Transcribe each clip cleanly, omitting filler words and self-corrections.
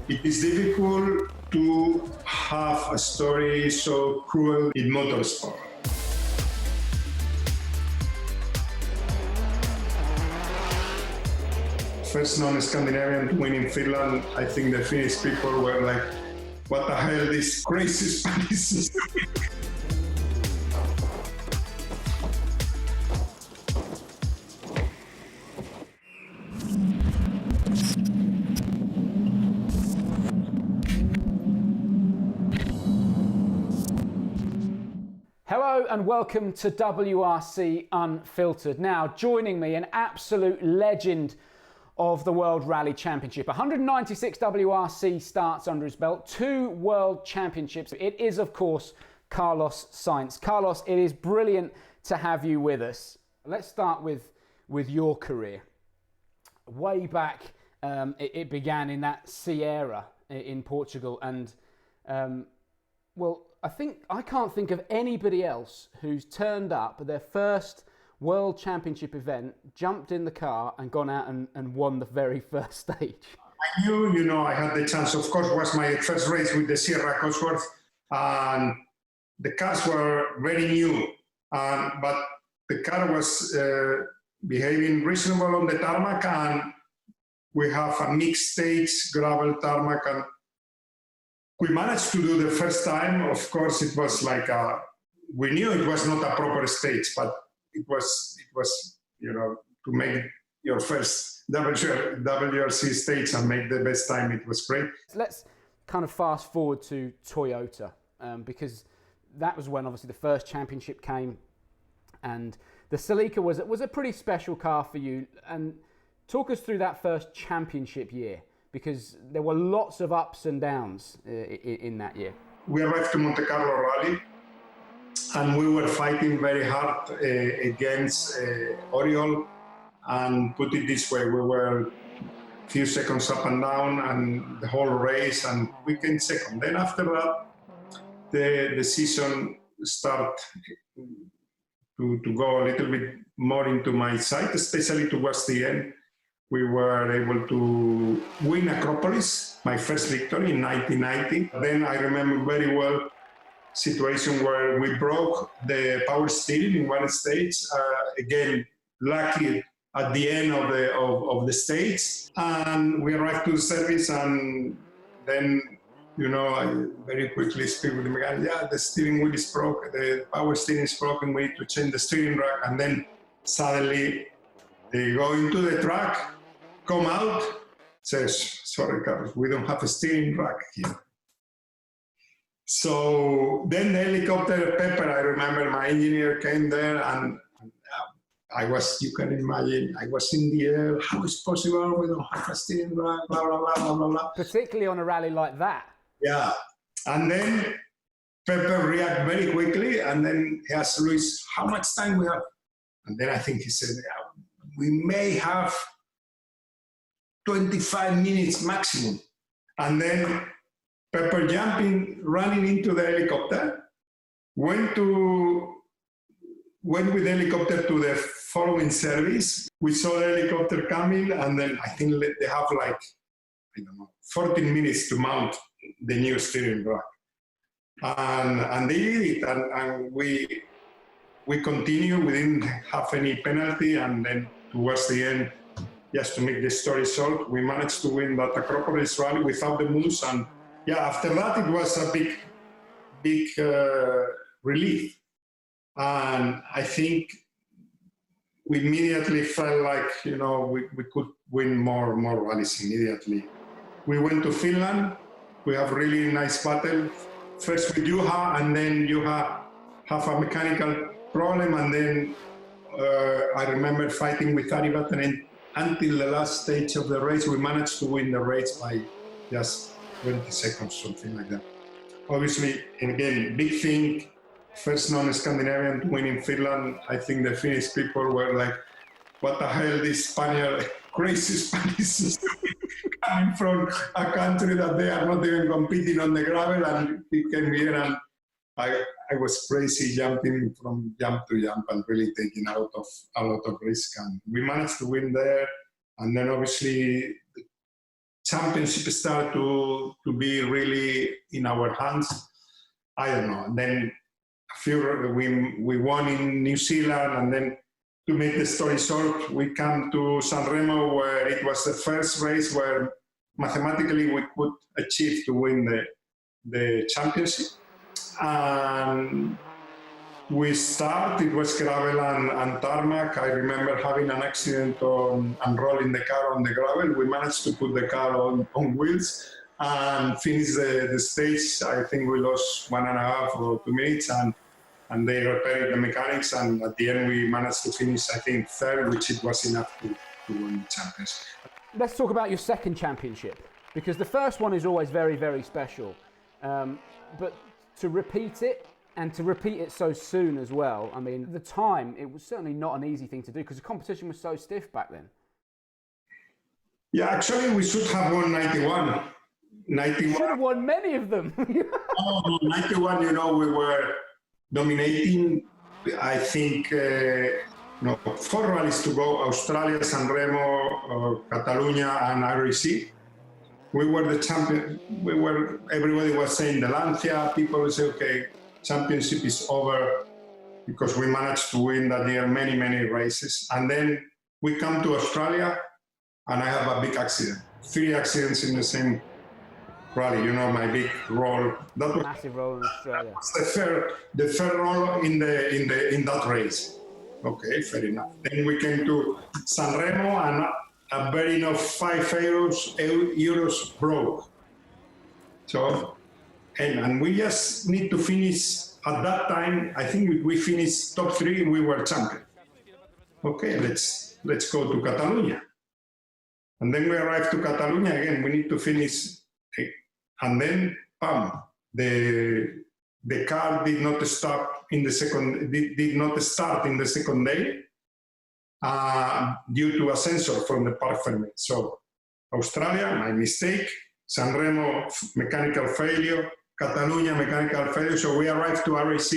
It is difficult to have a story so cruel in motorsport. First non-Scandinavian to win in Finland, I think the Finnish people were like, what the hell, this crazy Spanish. Hello and welcome to WRC Unfiltered. Now, joining me, an absolute legend of the World Rally Championship. 196 WRC starts under his belt, 2 World Championships. It is, of course, Carlos Sainz. Carlos, it is brilliant to have you with us. Let's start with your career. Way back, it began in that Sierra in Portugal, and well, I can't think of anybody else who's turned up at their first World Championship event, jumped in the car and gone out and won the very first stage. I knew, I had the chance. Of course, it was my first race with the Sierra Cosworth, and the cars were very new, but the car was behaving reasonable on the tarmac, and we have a mixed stage gravel tarmac, and we managed to do the first time. Of course, it was like we knew it was not a proper stage, but it was to make your first WRC stage and make the best time. It was great. Let's kind of fast forward to Toyota, because that was when obviously the first championship came, and the Celica was a pretty special car for you. And talk us through that first championship year, because there were lots of ups and downs in that year. We arrived to Monte Carlo Rally, and we were fighting very hard against Oriol. And put it this way, we were a few seconds up and down, and the whole race, and we came second. Then after that, the season started to go a little bit more into my side, especially towards the end. We were able to win Acropolis, my first victory in 1990. Then I remember very well situation where we broke the power steering in one stage. Again, lucky at the end of the stage, and we arrived to the service, and then I very quickly speak with the mechanic. Yeah, the steering wheel is broken, the power steering is broken. We need to change the steering rack, and then suddenly they go into the track, come out, says, sorry, Carlos, we don't have a steering rack here. So then the helicopter, Pepper, I remember my engineer came there, and you can imagine, I was in the air. How is possible? We don't have a steering rack, blah, blah, blah, blah, blah, blah. Particularly on a rally like that. Yeah. And then Pepper reacted very quickly, and then he asked Luis, how much time we have? And then I think he said, we may have 25 minutes maximum. And then Pepper running into the helicopter, went with the helicopter to the following service. We saw the helicopter coming, and then I think they have 14 minutes to mount the new steering rack. And they did it, and we continue. We didn't have any penalty, and then towards the end, just to make the story short, we managed to win that Acropolis rally without the moose. And yeah, after that, it was a big relief. And I think we immediately felt like, we could win more rallies immediately. We went to Finland. We have really nice battle. First with Juha, and then Juha have a mechanical problem, and then I remember fighting with Ari Vatanen until the last stage of the race. We managed to win the race by just 20 seconds, something like that. Obviously, and again, big thing, first non-Scandinavian to win in Finland. I think the Finnish people were like, what the hell, this Spaniard, crazy Spanish coming from a country that they are not even competing on the gravel, and he came here, and I was crazy jumping from jump to jump and really taking a lot of risk, and we managed to win there. And then obviously championship started to be really in our hands. I don't know. And then we won in New Zealand, and then to make the story short, we come to San Remo, where it was the first race where mathematically we could achieve to win the championship. And we start, it was gravel and tarmac. I remember having an accident and rolling the car on the gravel. We managed to put the car on wheels and finish the stage. I think we lost 1.5 or 2 minutes, and they repaired the mechanics, and at the end we managed to finish, I think, third, which it was enough to win the championship. Let's talk about your second championship, because the first one is always very, very special. But to repeat it, and to repeat it so soon as well, I mean, at the time, it was certainly not an easy thing to do because the competition was so stiff back then. Yeah, actually, we should have won 91. 91. You should have won many of them. No, 91, we were dominating, I think, 4 rallies to go: Australia, San Remo, Catalonia, and RAC. We were the champion. Everybody was saying the Lancia. People would say, okay, championship is over, because we managed to win that year many, many races. And then we come to Australia, and I have a big accident. 3 accidents in the same rally, my big roll. That was massive roll in Australia. The third roll in that race. Okay, fair enough. Then we came to San Remo, and a bearing of 5 euros broke. So, and we just need to finish at that time. I think we finished top 3. We were champion. Okay, let's go to Catalonia. And then we arrived to Catalonia again. We need to finish. And then, the car did not stop in the second. Did not start in the second day due to a sensor from the park permit. So, Australia, my mistake. San Remo, mechanical failure. Catalonia, mechanical failure. So we arrived to RAC.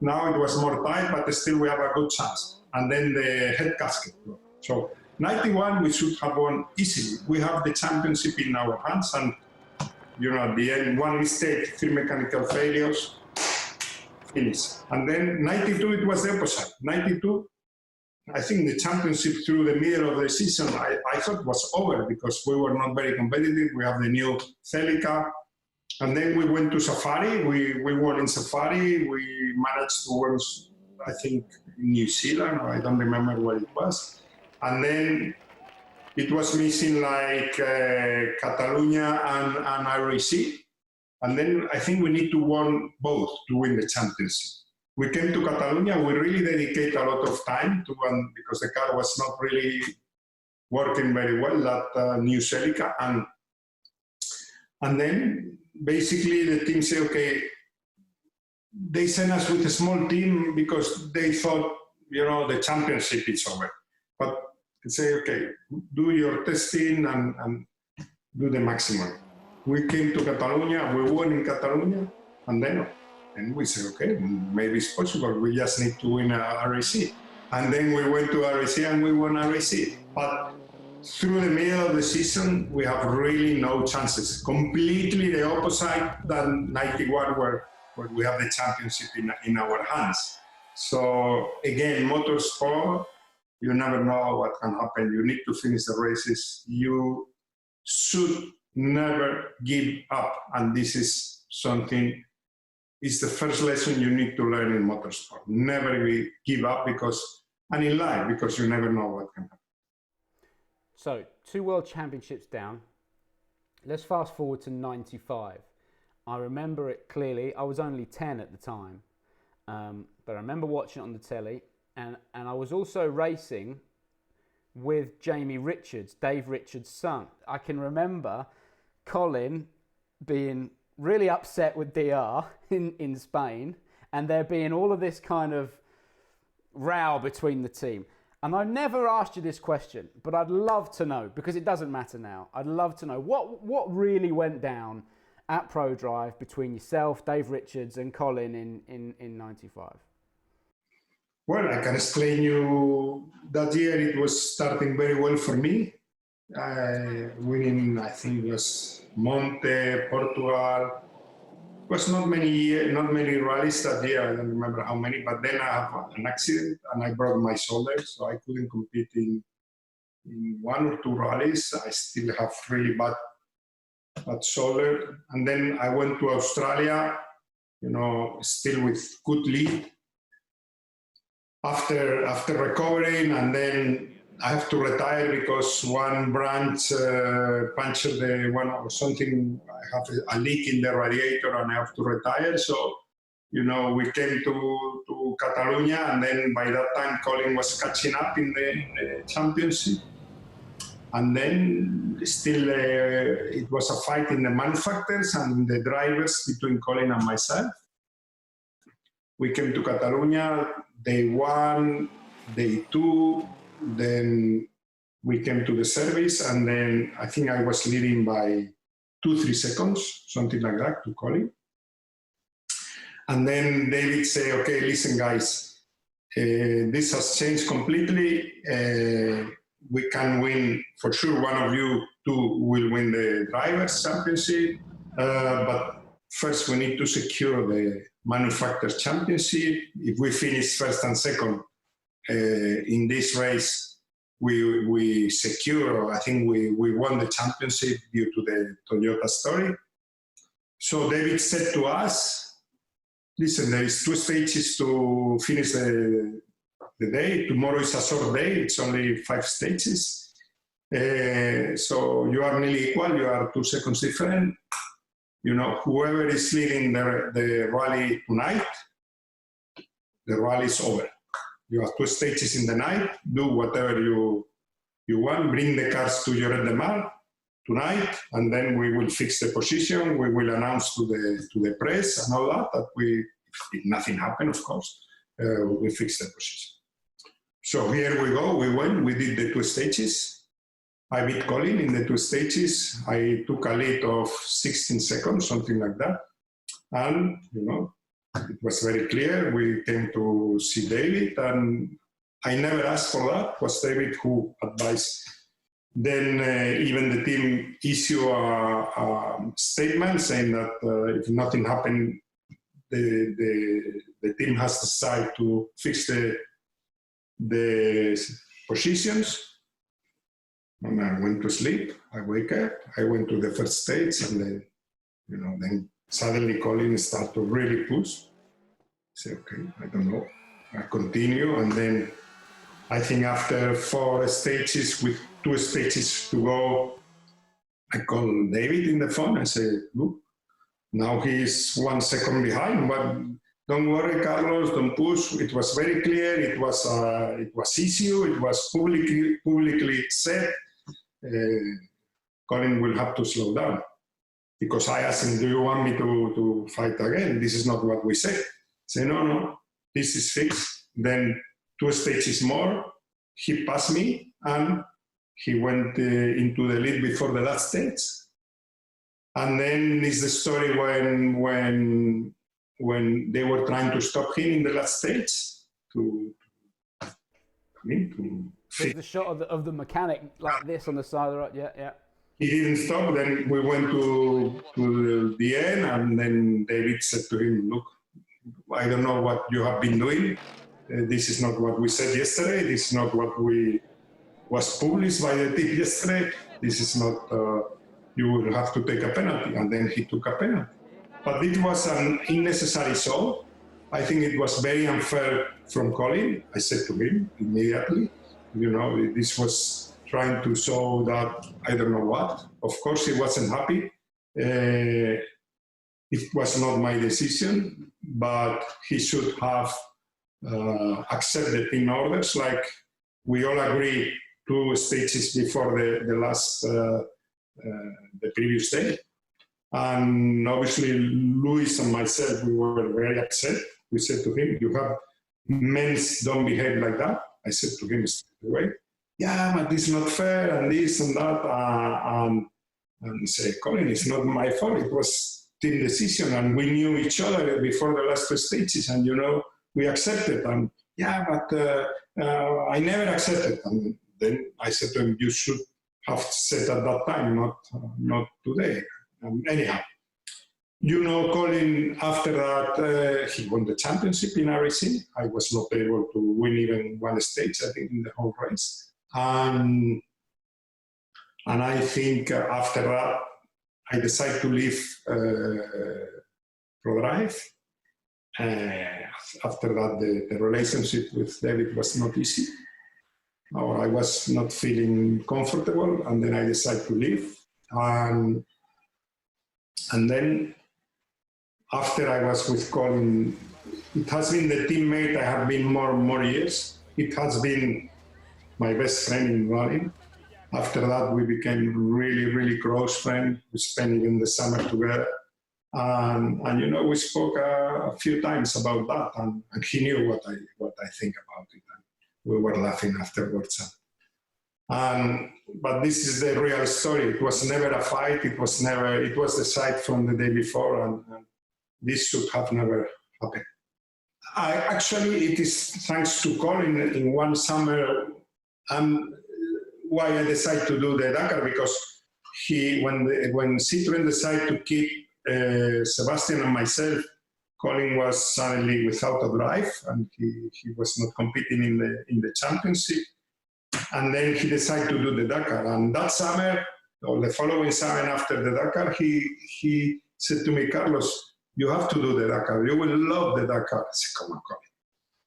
Now it was more tight, but still we have a good chance. And then the head gasket. So 91, we should have won easily. We have the championship in our hands, and at the end, 1 mistake, 3 mechanical failures, finish. And then 92, it was the opposite. 92, I think the championship through the middle of the season, I thought was over, because we were not very competitive. We have the new Celica. And then we went to Safari. We won in Safari. We managed to win, I think, New Zealand, or I don't remember what it was. And then it was missing like Catalonia and RAC. And then I think we need to win both to win the championship. We came to Catalonia. We really dedicate a lot of time to one, because the car was not really working very well, that new Celica. And then basically the team say, okay, they sent us with a small team because they thought, the championship is over. But they say, okay, do your testing and do the maximum. We came to Catalonia, we won in Catalonia, and we said, okay, maybe it's possible. We just need to win a RAC. And then we went to RAC and we won RAC. But through the middle of the season, we have really no chances. Completely the opposite than 91, where we have the championship in our hands. So again, motorsport, you never know what can happen. You need to finish the races. You should never give up. And this is something, it's the first lesson you need to learn in motorsport. Never give up, and in life, because you never know what can happen. So, 2 world championships down. Let's fast forward to 95. I remember it clearly. I was only 10 at the time. But I remember watching it on the telly. And I was also racing with Jamie Richards, Dave Richards' son. I can remember Colin being really upset with DR in Spain, and there being all of this kind of row between the team. And I never asked you this question, but I'd love to know, because it doesn't matter now. I'd love to know what really went down at ProDrive between yourself, Dave Richards, and Colin in 95. Well, I can explain you that year it was starting very well for me. winning, I think it was Monte, Portugal. It was not many rallies that year. I don't remember how many, but then I have an accident and I broke my shoulder, so I couldn't compete in one or two rallies. I still have really bad shoulder. And then I went to Australia, still with good lead. After recovering, and then I have to retire because one branch punctured the one or something. I have a leak in the radiator and I have to retire. So, we came to Catalonia, and then by that time Colin was catching up in the championship. And then still it was a fight in the manufacturers and the drivers between Colin and myself. We came to Catalonia, day 1, day 2, then we came to the service, and then I think I was leading by 2-3 seconds, something like that, to Colin. And then David said, okay, listen guys, this has changed completely. We can win, for sure, one of you two will win the Drivers' Championship, but first we need to secure the Manufacturers' Championship. If we finish first and second in this race, we secure, I think we won the championship due to the Toyota story. So David said to us, listen, there is 2 stages to finish the day. Tomorrow is a short day, it's only 5 stages. So you are nearly equal, you are 2 seconds different. Whoever is leading the rally tonight, the rally is over. You have 2 stages in the night, do whatever you want, bring the cars to Lloret de Mar tonight, and then we will fix the position, we will announce to the press and all that if nothing happened, of course, we fix the position. So here we go, we went, we did the 2 stages. I beat Colin in the 2 stages. I took a lead of 16 seconds, something like that. And, it was very clear. We came to see David, and I never asked for that. It was David who advised. Then even the team issued a statement saying that if nothing happened, the team has decided to fix the positions. And I went to sleep. I wake up. I went to the first stage, and then, then suddenly Colin started to really push. I said, okay, I don't know. I continue, and then I think after 4 stages with 2 stages to go, I called David in the phone and said, look, now he's 1 second behind, but don't worry, Carlos, don't push. It was very clear. It was issue. It was publicly said. Colin will have to slow down, because I asked him, do you want me to fight again? This is not what we said. He said, no, this is fixed. Then 2 stages more, he passed me, and he went into the lead before the last stage. And then is the story when they were trying to stop him in the last stage There's the shot of the mechanic like this on the side of the road. Yeah. He didn't stop. Then we went to the end, and then David said to him, look, I don't know what you have been doing. This is not what we said yesterday. This is not what was published by the team yesterday. This is not, you will have to take a penalty. And then he took a penalty. But it was an unnecessary show. I think it was very unfair from Colin. I said to him immediately, this was trying to show that I don't know what. Of course, he wasn't happy. It was not my decision, but he should have accepted in orders, like we all agree 2 stages before the last, the previous day. And obviously, Luis and myself, we were very upset. We said to him, you have men don't behave like that. I said to him straight away, yeah, but it's not fair, and this and that. And he said, Colin, it's not my fault. It was team decision, and we knew each other before the last 2 stages, and we accepted. And yeah, but I never accepted. And then I said to him, you should have said at that time, not today. Anyhow, Colin, after that, he won the championship in racing. I was not able to win even one stage, I think, in the whole race. And I think after that, I decided to leave ProDrive. After that, the relationship with David was not easy, or I was not feeling comfortable, and then I decided to leave. And then after I was with Colin, it has been the teammate I have been more years. It has been my best friend in rallying. After that, we became really, really close friends. We spent even the summer together. And we spoke a few times about that, and he knew what I think about it. And we were laughing afterwards. But this is the real story. It was never a fight. It was the side from the day before, and this should have never happened. It is thanks to Colin in one summer, why I decided to do the Dakar, because when Citroën decided to keep Sebastian and myself, Colin was suddenly without a drive, and he was not competing in the championship. And then he decided to do the Dakar. And that summer, or the following summer after the Dakar, he said to me, Carlos, you have to do the Dakar. You will love the Dakar. I said, come on, Colin.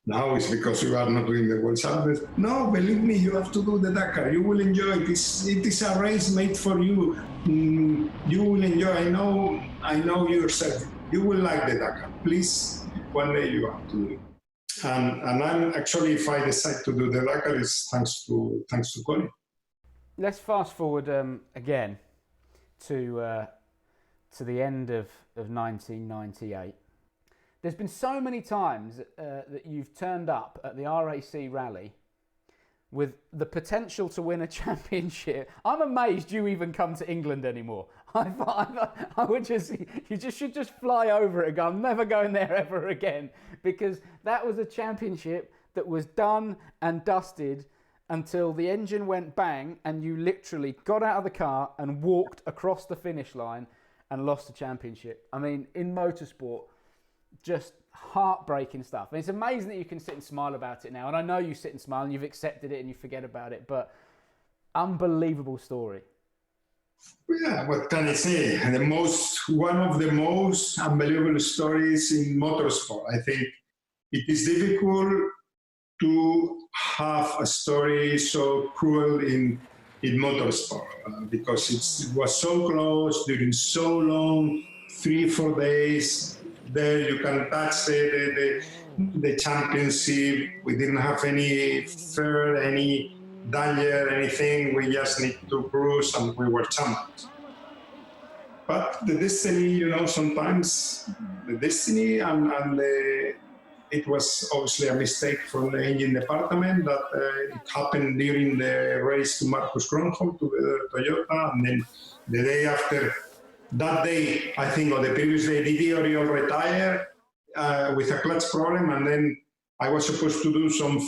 Now it's because you are not doing the World Championship. No, believe me, you have to do the Dakar. You will enjoy it. It is a race made for you. You will enjoy. I know yourself. You will like the Dakar. Please, one day you have to do it. And I'm actually, if I decide to do the Dakar, it's thanks to Colin. Let's fast forward again to the end of 1998. There's been so many times that you've turned up at the RAC rally with the potential to win a championship. I'm amazed you even come to England anymore. I would you should just fly over it and go, I'm never going there ever again, because that was a championship that was done and dusted until the engine went bang and you literally got out of the car and walked across the finish line and lost the championship. I mean, in motorsport, just heartbreaking stuff. And it's amazing that you can sit and smile about it now. And I know you sit and smile and you've accepted it and you forget about it, but unbelievable story. Yeah, what can I say? One of the most unbelievable stories in motorsport. I think it is difficult to have a story so cruel in motorsport because it was so close during so long, 3-4 days. There you can touch the championship. We didn't have any fear, any danger, anything. We just need to cruise and we were champions. But the destiny, sometimes the destiny it was obviously a mistake from the engine department that it happened during the race to Marcus Gronholm to the Toyota, and then the day after that day, I think, or the previous day, Didi Oriol retired with a clutch problem, and then I was supposed to do some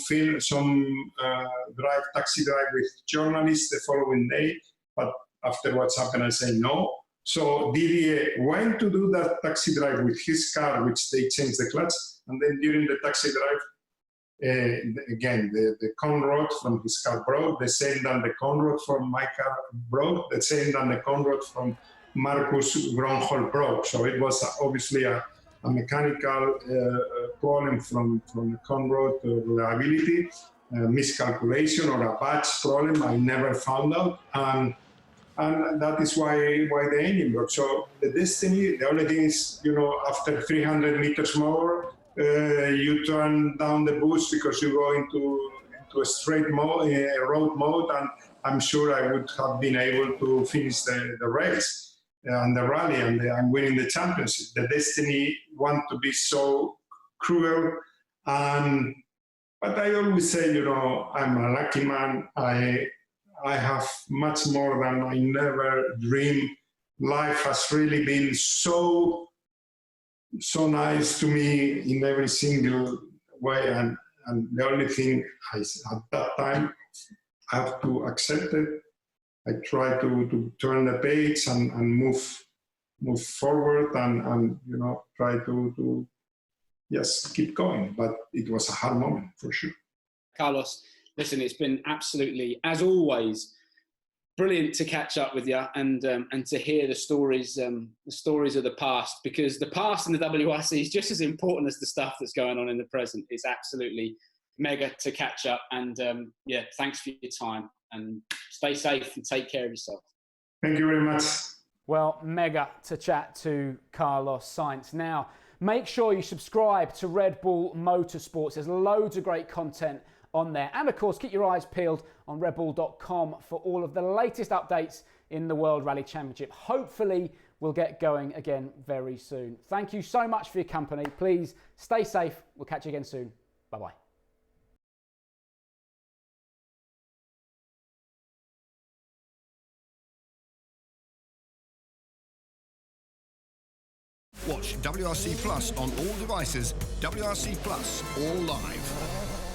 taxi drive with journalists the following day, but after what's happened, I say no. So Didier went to do that taxi drive with his car, which they changed the clutch, and then during the taxi drive, again, the con rod from his car broke, the same than the con rod from my car broke, the same than the con rod from Marcus Gronholm broke. So it was obviously a mechanical problem from the con rod reliability, miscalculation or a batch problem. I never found out. And that is why the engine broke. So the destiny, the only thing is, after 300 meters more, you turn down the boost because you go into a straight mode, road mode, and I'm sure I would have been able to finish the race and the rally, and I'm winning the championship. The destiny want to be so cruel, but I always say, I'm a lucky man. I have much more than I never dreamed. Life has really been so nice to me in every single way, and the only thing at that time I have to accept it. I try to turn the page and move forward and try to just keep going. But it was a hard moment for sure. Carlos, listen, it's been absolutely, as always, brilliant to catch up with you and to hear the stories of the past, because the past in the WRC is just as important as the stuff that's going on in the present. It's absolutely mega to catch up, and thanks for your time, and stay safe and take care of yourself. Thank you very much. Well, mega to chat to Carlos Sainz. Now, make sure you subscribe to Red Bull Motorsports. There's loads of great content on there. And of course, keep your eyes peeled on redbull.com for all of the latest updates in the World Rally Championship. Hopefully, we'll get going again very soon. Thank you so much for your company. Please stay safe. We'll catch you again soon. Bye-bye. Watch WRC Plus on all devices. WRC Plus, all live.